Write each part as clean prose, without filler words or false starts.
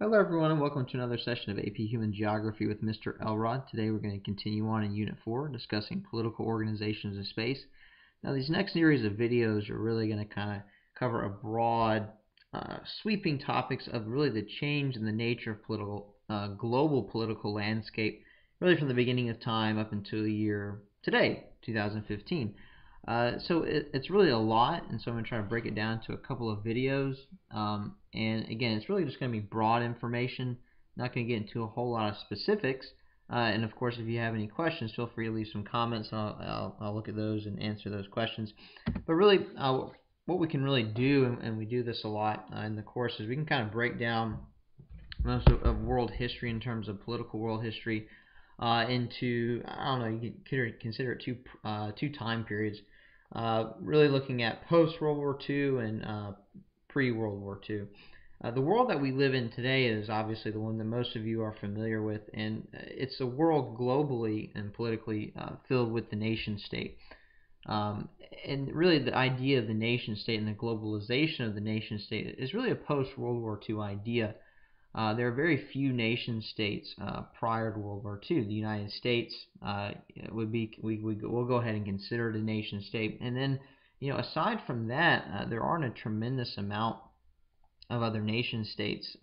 Hello everyone and welcome to another session of AP Human Geography with Mr. Elrod. Today we're going to continue on in Unit 4 discussing political organizations of space. Now these next series of videos are really going to kind of cover a broad, sweeping topics of really the change in the nature of global political landscape, really from the beginning of time up until the year today, 2015. It's really a lot, and so I'm going to try to break it down to a couple of videos. And again, it's really just going to be broad information, not going to get into a whole lot of specifics. And of course, if you have any questions, feel free to leave some comments. I'll look at those and answer those questions. But really, what we can really do, and we do this a lot in the course, is we can kind of break down most of world history in terms of political world history into, I don't know, you could consider it two time periods. Really looking at post World War II and pre World War II. The world that we live in today is obviously the one that most of you are familiar with, and it's a world globally and politically filled with the nation state. Um, and really, the idea of the nation state and the globalization of the nation state is really a post World War II idea. There are very few nation states prior to World War II. The United States would be we'll go ahead and consider it a nation state, and then aside from that, there aren't a tremendous amount of other nation states.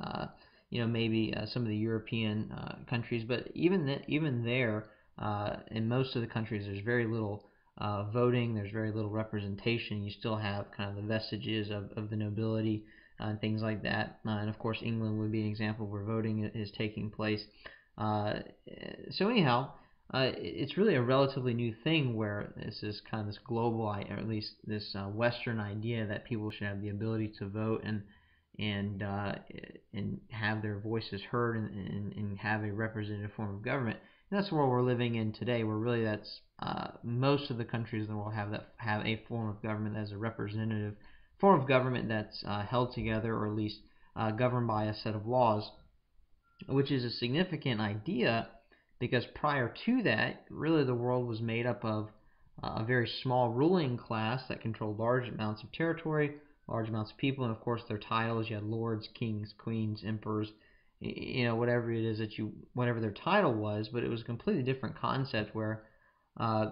Maybe some of the European countries, but even there, in most of the countries, there's very little voting. There's very little representation. You still have kind of the vestiges of the nobility and things like that. And of course, England would be an example where voting is taking place. Uh, so anyhow, it's really a relatively new thing where this is kind of this global, or at least this Western idea that people should have the ability to vote and uh, and have their voices heard and have a representative form of government. And that's the world we're living in today, where really that's most of the countries in the world have a form of government as a representative form of government that's held together, or at least governed by a set of laws, which is a significant idea because prior to that, really the world was made up of a very small ruling class that controlled large amounts of territory, large amounts of people, and of course their titles. You had lords, kings, queens, emperors, whatever it is whatever their title was, but it was a completely different concept where uh,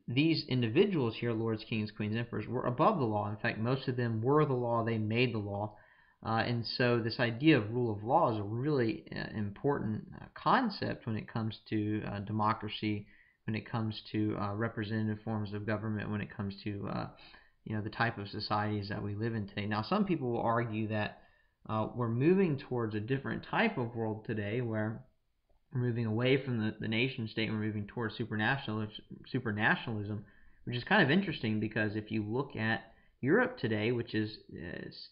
these individuals here, lords, kings, queens, emperors, were above the law. In fact, most of them were the law. They made the law. And so this idea of rule of law is a really important concept when it comes to democracy, when it comes to representative forms of government, when it comes to the type of societies that we live in today. Now, some people will argue that we're moving towards a different type of world today where we're moving away from the nation state and we're moving towards supranationalism, which is kind of interesting because if you look at Europe today, which is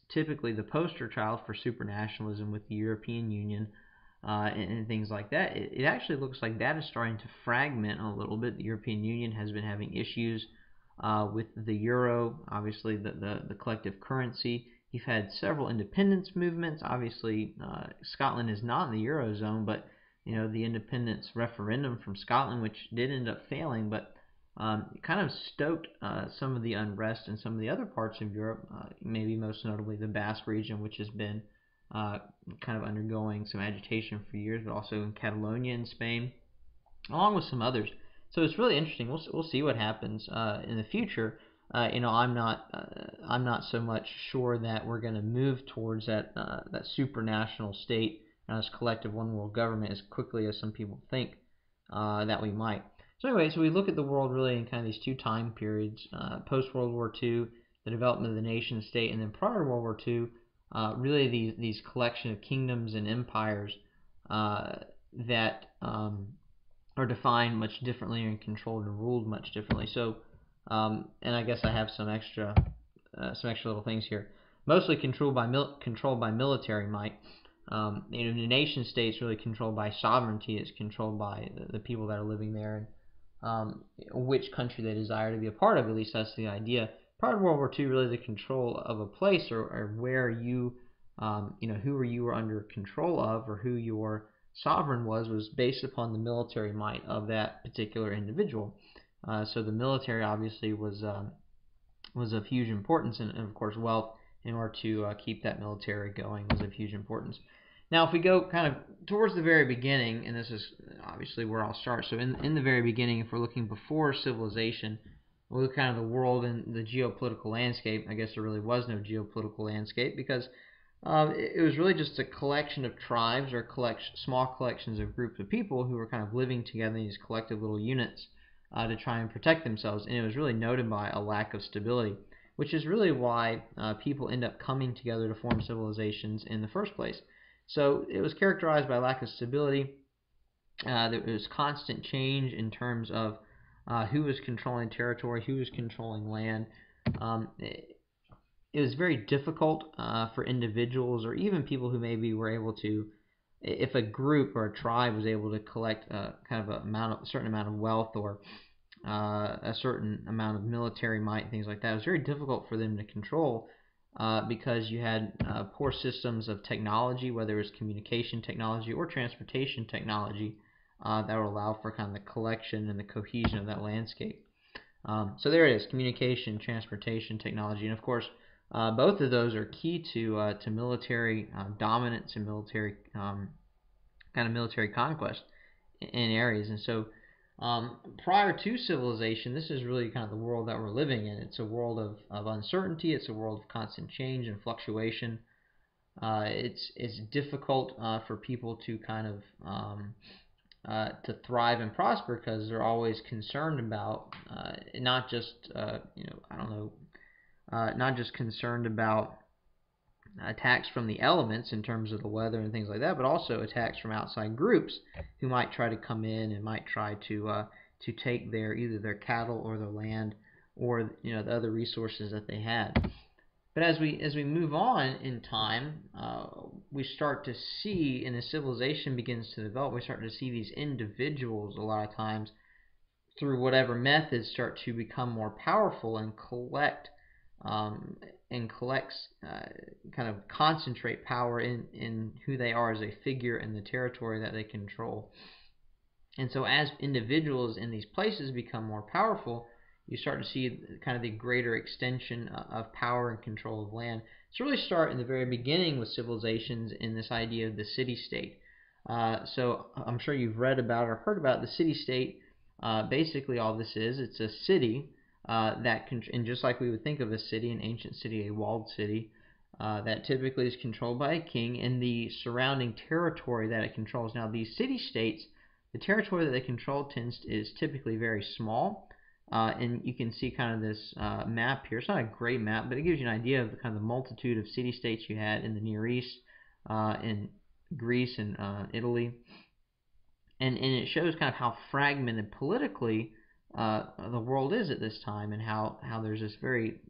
typically the poster child for supranationalism with the European Union and things like that, it actually looks like that is starting to fragment a little bit. The European Union has been having issues with the euro, obviously the collective currency. You've had several independence movements. Obviously, Scotland is not in the eurozone, but the independence referendum from Scotland, which did end up failing, but kind of stoked some of the unrest in some of the other parts of Europe, maybe most notably the Basque region, which has been kind of undergoing some agitation for years, but also in Catalonia in Spain, along with some others. So it's really interesting. We'll see what happens in the future. I'm not so much sure that we're going to move towards that supranational state as collective one world government as quickly as some people think that we might. So anyway, so we look at the world really in kind of these two time periods: post World War II, the development of the nation state, and then prior to World War II, really these collection of kingdoms and empires that are defined much differently and controlled and ruled much differently. So, and I guess I have some extra little things here. Mostly controlled by military might. The nation state's really controlled by sovereignty. It's controlled by the people that are living there and which country they desire to be a part of. At least that's the idea. Prior to World War II, really the control of a place or where you, who you were under control of or who your sovereign was based upon the military might of that particular individual. So the military obviously was of huge importance, and of course wealth in order to keep that military going was of huge importance. Now, if we go kind of towards the very beginning, and this is obviously where I'll start. So in the very beginning, if we're looking before civilization, we'll look kind of the world and the geopolitical landscape. I guess there really was no geopolitical landscape because it was really just a collection of tribes or small collections of groups of people who were kind of living together in these collective little units to try and protect themselves. And it was really noted by a lack of stability, which is really why people end up coming together to form civilizations in the first place. So it was characterized by lack of stability. There was constant change in terms of who was controlling territory, who was controlling land. It was very difficult for individuals or even people who maybe were able to, if a group or a tribe was able to collect kind of a certain amount of wealth or a certain amount of military might, things like that, it was very difficult for them to control because you had poor systems of technology, whether it was communication technology or transportation technology, that would allow for kind of the collection and the cohesion of that landscape. So there it is, communication, transportation technology, and of course both of those are key to military dominance and military kind of military conquest in areas. And so prior to civilization, this is really kind of the world that we're living in. It's a world of uncertainty. It's a world of constant change and fluctuation. It's difficult for people to kind of to thrive and prosper because they're always concerned about not just I don't know, not just concerned about attacks from the elements in terms of the weather and things like that, but also attacks from outside groups who might try to come in and might try to take either their cattle or their land or the other resources that they had. But as we move on in time, we start to see, and as civilization begins to develop, we start to see these individuals a lot of times through whatever methods start to become more powerful and kind of concentrate power in who they are as a figure in the territory that they control. And so as individuals in these places become more powerful, you start to see kind of the greater extension of power and control of land. It's really start in the very beginning with civilizations in this idea of the city-state. So I'm sure you've read about or heard about the city-state. Basically all this is, it's a city and just like we would think of a city, an ancient city, a walled city, that typically is controlled by a king and the surrounding territory that it controls. Now these city-states, the territory that they control is typically very small, and you can see kind of this map here. It's not a great map, but it gives you an idea of the kind of the multitude of city-states you had in the Near East, in Greece and Italy, and it shows kind of how fragmented politically the world is at this time, and how there's this very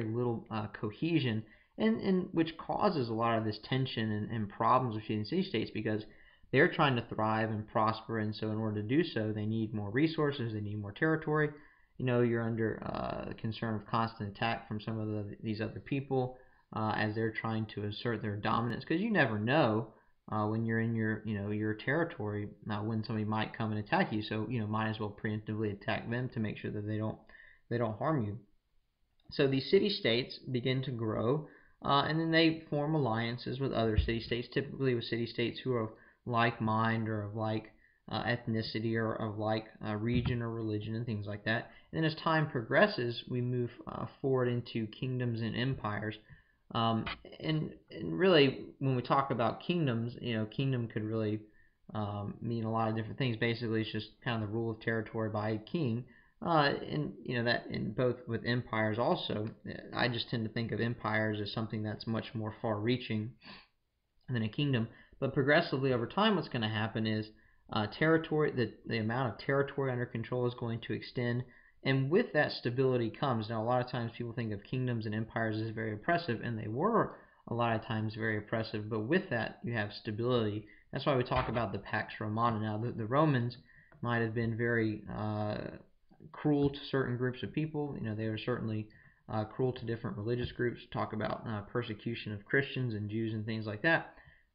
little cohesion, and which causes a lot of this tension and problems between the city-states because they're trying to thrive and prosper, and so in order to do so, they need more resources, they need more territory. You're under concern of constant attack from some of these other people as they're trying to assert their dominance, because you never know when you're in your territory when somebody might come and attack you. So might as well preemptively attack them to make sure that they don't harm you. So these city-states begin to grow, and then they form alliances with other city-states, typically with city-states who are of like mind or of like ethnicity or of like region or religion and things like that. And then as time progresses, we move forward into kingdoms and empires. And really, when we talk about kingdoms, kingdom could really mean a lot of different things. Basically, it's just kind of the rule of territory by a king. And that in both with empires also, I just tend to think of empires as something that's much more far-reaching than a kingdom. But progressively over time, what's going to happen is the amount of territory under control is going to extend, and with that stability comes. Now, a lot of times people think of kingdoms and empires as very oppressive, and they were a lot of times very oppressive. But with that, you have stability. That's why we talk about the Pax Romana. Now, the Romans might have been very cruel to certain groups of people. They were certainly cruel to different religious groups. Talk about persecution of Christians and Jews and things like that.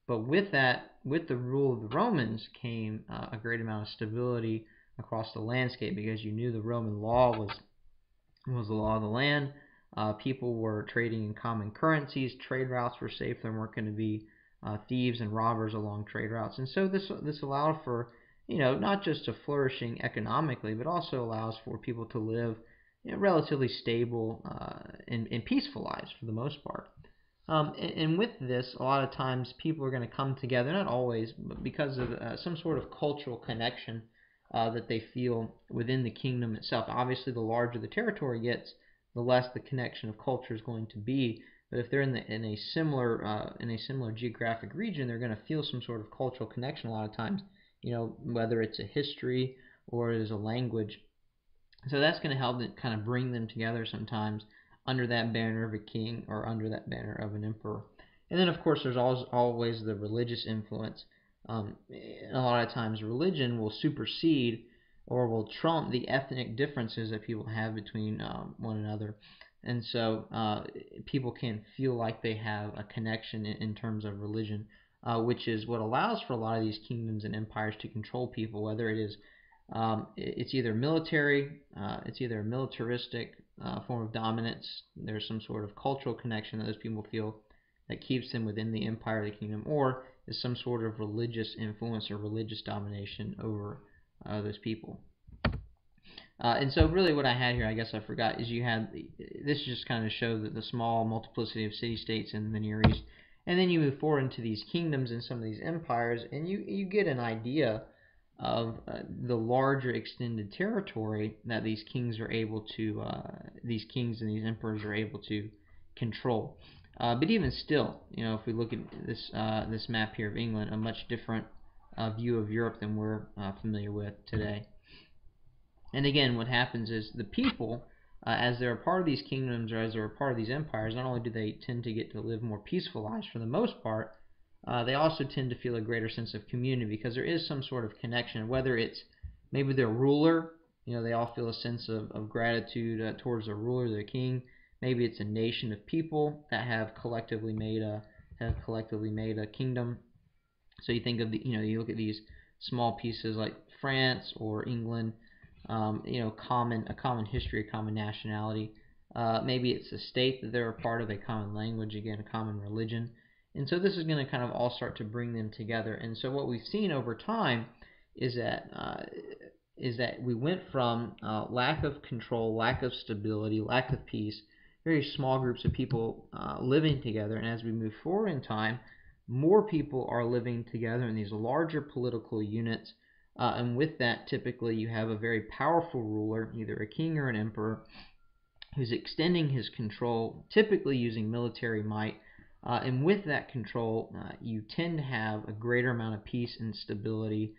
But with the rule of the Romans came a great amount of stability across the landscape, because you knew the Roman law was the law of the land. People were trading in common currencies. Trade routes were safe. There weren't going to be thieves and robbers along trade routes. And so this allowed for, not just a flourishing economically, but also allows for people to live, relatively stable and peaceful lives for the most part. And with this, a lot of times people are going to come together, not always, but because of some sort of cultural connection that they feel within the kingdom itself. Obviously, the larger the territory gets, the less the connection of culture is going to be. But if they're in a similar geographic region, they're going to feel some sort of cultural connection a lot of times. Whether it's a history or it is a language. So that's going to help them kind of bring them together sometimes under that banner of a king or under that banner of an emperor. And then, of course, there's always the religious influence. A lot of times, religion will supersede or will trump the ethnic differences that people have between one another. And so people can feel like they have a connection in terms of religion, which is what allows for a lot of these kingdoms and empires to control people, whether it is it's either military, it's either a militaristic form of dominance. There's some sort of cultural connection that those people feel that keeps them within the empire of the kingdom, or is some sort of religious influence or religious domination over those people. And so really what I had here, I guess I forgot, is you had, this just kind of show that the small multiplicity of city-states in the Near East. And then you move forward into these kingdoms and some of these empires, and you get an idea of the larger extended territory that these kings are able to, these kings and these emperors are able to control. But even still, if we look at this map here of England, a much different view of Europe than we're familiar with today. And again, what happens is the people, as they're a part of these kingdoms or as they're a part of these empires, not only do they tend to get to live more peaceful lives for the most part, they also tend to feel a greater sense of community because there is some sort of connection, whether it's maybe their ruler, they all feel a sense of gratitude towards their ruler, their king. Maybe it's a nation of people that have collectively made a kingdom. So you think of you look at these small pieces like France or England, a common history, a common nationality. Maybe it's a state that they're a part of, a common language, again, a common religion. And so this is going to kind of all start to bring them together. And so what we've seen over time is that we went from lack of control, lack of stability, lack of peace, very small groups of people living together. And as we move forward in time, more people are living together in these larger political units. And with that, typically you have a very powerful ruler, either a king or an emperor, who's extending his control, typically using military might. And with that control, you tend to have a greater amount of peace and stability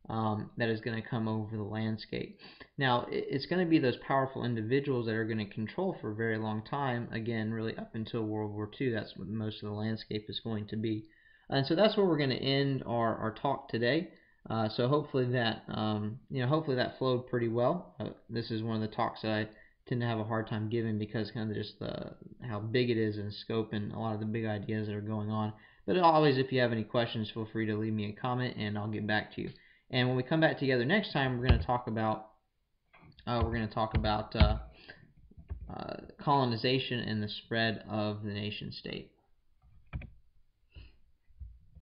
that is going to come over the landscape. Now, it's going to be those powerful individuals that are going to control for a very long time, again, really up until World War II. That's what most of the landscape is going to be. And so that's where we're going to end our talk today. So hopefully that hopefully that flowed pretty well. This is one of the talks that I tend to have a hard time giving because kind of just how big it is in scope and a lot of the big ideas that are going on. But always, if you have any questions, feel free to leave me a comment and I'll get back to you. And when we come back together next time, we're going to talk about colonization and the spread of the nation state.